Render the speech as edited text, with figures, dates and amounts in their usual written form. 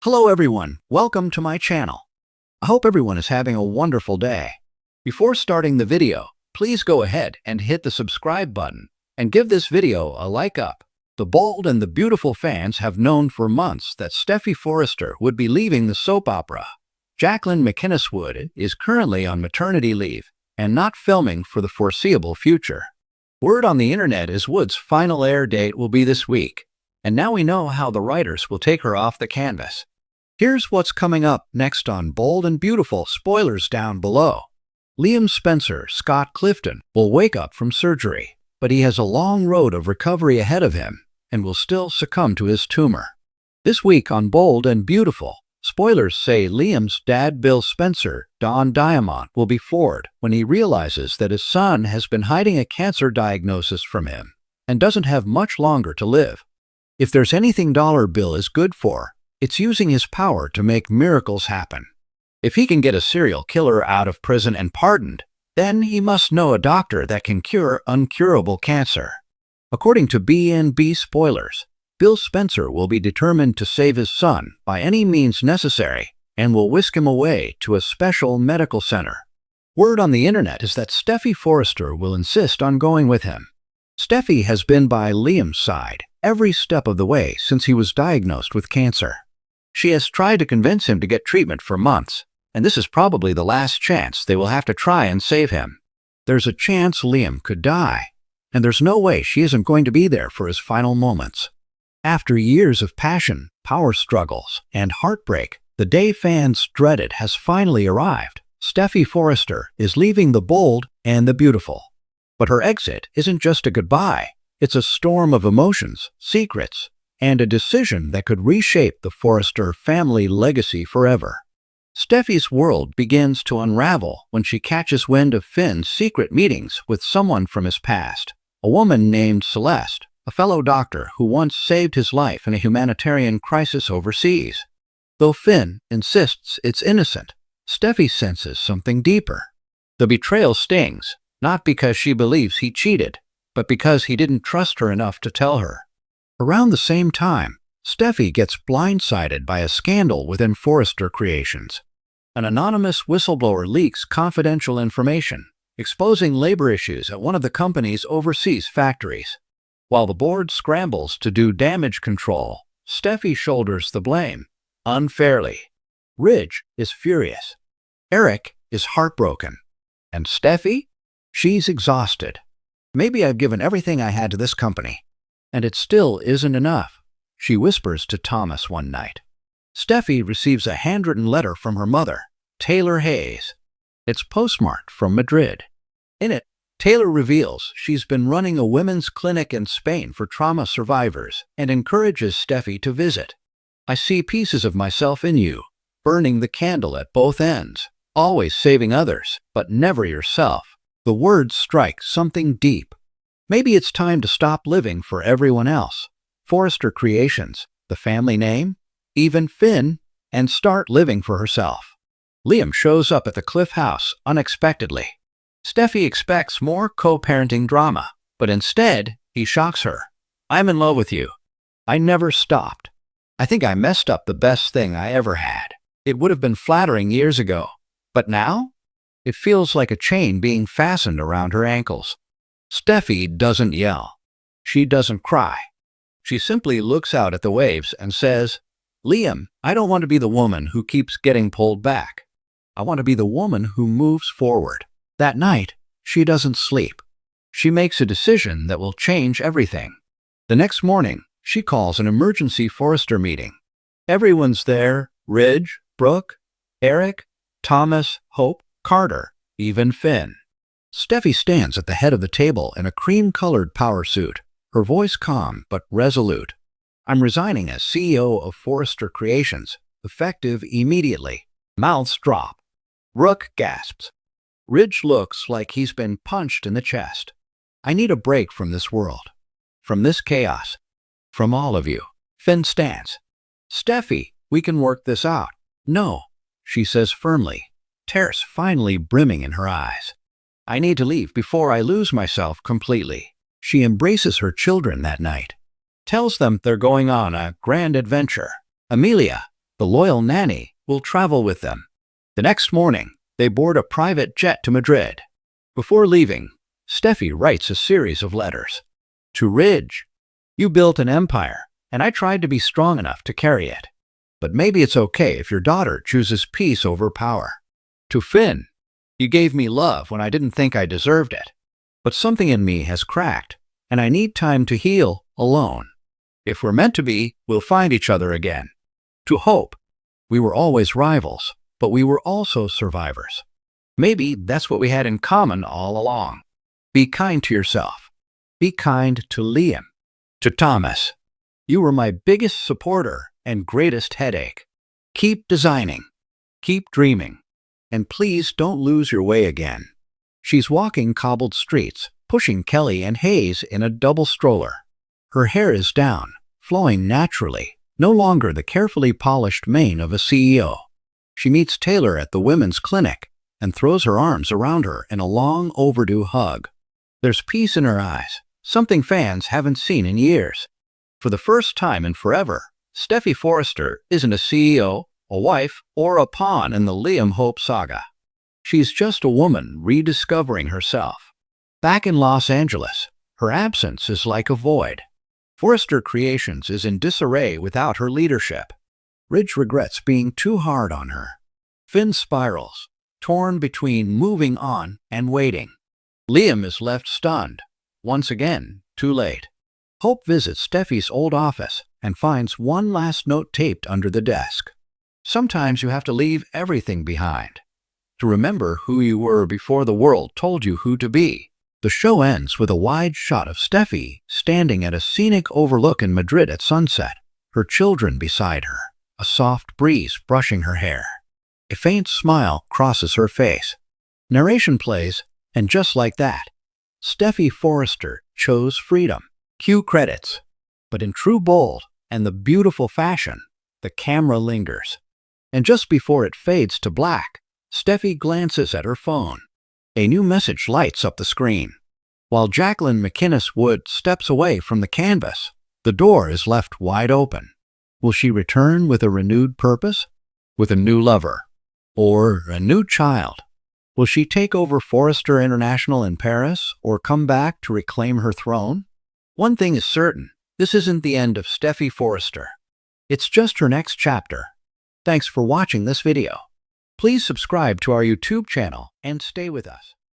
Hello everyone, welcome to my channel. I hope everyone is having a wonderful day. Before starting the video, please go ahead and hit the subscribe button and give this video a like up. The bold and the beautiful fans have known for months that Steffy Forrester would be leaving the soap opera. Jacqueline McInnes Wood is currently on maternity leave and not filming for the foreseeable future. Word on the internet is Wood's final air date will be this week, and now we know how the writers will take her off the canvas. Here's what's coming up next on Bold and Beautiful. Spoilers down below. Liam Spencer Scott Clifton will wake up from surgery, but he has a long road of recovery ahead of him and will still succumb to his tumor. This week on Bold and Beautiful, spoilers say Liam's dad Bill Spencer, Don Diamond, will be floored when he realizes that his son has been hiding a cancer diagnosis from him and doesn't have much longer to live. If there's anything Dollar Bill is good for, it's using his power to make miracles happen. If he can get a serial killer out of prison and pardoned, then he must know a doctor that can cure uncurable cancer. According to B&B spoilers, Bill Spencer will be determined to save his son by any means necessary and will whisk him away to a special medical center. Word on the internet is that Steffy Forrester will insist on going with him. Steffy has been by Liam's side every step of the way since he was diagnosed with cancer. She has tried to convince him to get treatment for months, and this is probably the last chance they will have to try and save him. There's a chance Liam could die, and there's no way she isn't going to be there for his final moments. After years of passion, power struggles, and heartbreak, the day fans dreaded has finally arrived. Steffy Forrester is leaving the bold and the beautiful. But her exit isn't just a goodbye, it's a storm of emotions, secrets, and a decision that could reshape the Forrester family legacy forever. Steffy's world begins to unravel when she catches wind of Finn's secret meetings with someone from his past, a woman named Celeste, a fellow doctor who once saved his life in a humanitarian crisis overseas. Though Finn insists it's innocent, Steffy senses something deeper. The betrayal stings, not because she believes he cheated, but because he didn't trust her enough to tell her. Around the same time, Steffy gets blindsided by a scandal within Forrester Creations. An anonymous whistleblower leaks confidential information, exposing labor issues at one of the company's overseas factories. While the board scrambles to do damage control, Steffy shoulders the blame, unfairly. Ridge is furious. Eric is heartbroken. And Steffy? She's exhausted. Maybe I've given everything I had to this company, and it still isn't enough, she whispers to Thomas one night. Steffy receives a handwritten letter from her mother, Taylor Hayes. It's postmarked from Madrid. In it, Taylor reveals she's been running a women's clinic in Spain for trauma survivors and encourages Steffy to visit. I see pieces of myself in you, burning the candle at both ends, always saving others, but never yourself. The words strike something deep. Maybe it's time to stop living for everyone else, Forrester Creations, the family name, even Finn, and start living for herself. Liam shows up at the Cliff house unexpectedly. Steffy expects more co-parenting drama, but instead, he shocks her. I'm in love with you. I never stopped. I think I messed up the best thing I ever had. It would have been flattering years ago, but now? It feels like a chain being fastened around her ankles. Steffy doesn't yell. She doesn't cry. She simply looks out at the waves and says, Liam, I don't want to be the woman who keeps getting pulled back. I want to be the woman who moves forward. That night, she doesn't sleep. She makes a decision that will change everything. The next morning, she calls an emergency Forrester meeting. Everyone's there, Ridge, Brooke, Eric, Thomas, Hope, Carter, even Finn. Steffy stands at the head of the table in a cream-colored power suit, her voice calm but resolute. I'm resigning as CEO of Forrester Creations, effective immediately. Mouths drop. Brooke gasps. Ridge looks like he's been punched in the chest. I need a break from this world, from this chaos, from all of you. Finn stands. Steffy, we can work this out. No, she says firmly, tears finally brimming in her eyes. I need to leave before I lose myself completely. She embraces her children that night, tells them they're going on a grand adventure. Amelia, The loyal nanny will travel with them. The next morning, they board a private jet to Madrid. Before leaving, Steffi writes a series of letters. To Ridge, you built an empire, and I tried to be strong enough to carry it. But maybe it's okay if your daughter chooses peace over power. To Finn, you gave me love when I didn't think I deserved it. But something in me has cracked, and I need time to heal alone. If we're meant to be, we'll find each other again. To Hope, we were always rivals, but we were also survivors. Maybe that's what we had in common all along. Be kind to yourself. Be kind to Liam. To Thomas, you were my biggest supporter and greatest headache. Keep designing. Keep dreaming. And please don't lose your way again. She's walking cobbled streets, pushing Kelly and Hayes in a double stroller. Her hair is down, flowing naturally, no longer the carefully polished mane of a CEO. She meets Taylor at the women's clinic and throws her arms around her in a long overdue hug. There's peace in her eyes, something fans haven't seen in years. For the first time in forever, Steffy Forrester isn't a CEO, a wife, or a pawn in the Liam Hope saga. She's just a woman rediscovering herself. Back in Los Angeles, her absence is like a void. Forrester Creations is in disarray without her leadership. Ridge regrets being too hard on her. Finn spirals, torn between moving on and waiting. Liam is left stunned. Once again, too late. Hope visits Steffi's old office and finds one last note taped under the desk. Sometimes you have to leave everything behind to remember who you were before the world told you who to be. The show ends with a wide shot of Steffi standing at a scenic overlook in Madrid at sunset, her children beside her, a soft breeze brushing her hair. A faint smile crosses her face. Narration plays, and just like that, Steffy Forrester chose freedom. Cue credits. But in true bold and the beautiful fashion, the camera lingers. And just before it fades to black, Steffi glances at her phone. A new message lights up the screen. While Jacqueline McInnes Wood steps away from the canvas, the door is left wide open. Will she return with a renewed purpose? With a new lover? Or a new child? Will she take over Forrester International in Paris or come back to reclaim her throne? One thing is certain, this isn't the end of Steffy Forrester. It's just her next chapter. Thanks for watching this video. Please subscribe to our YouTube channel and stay with us.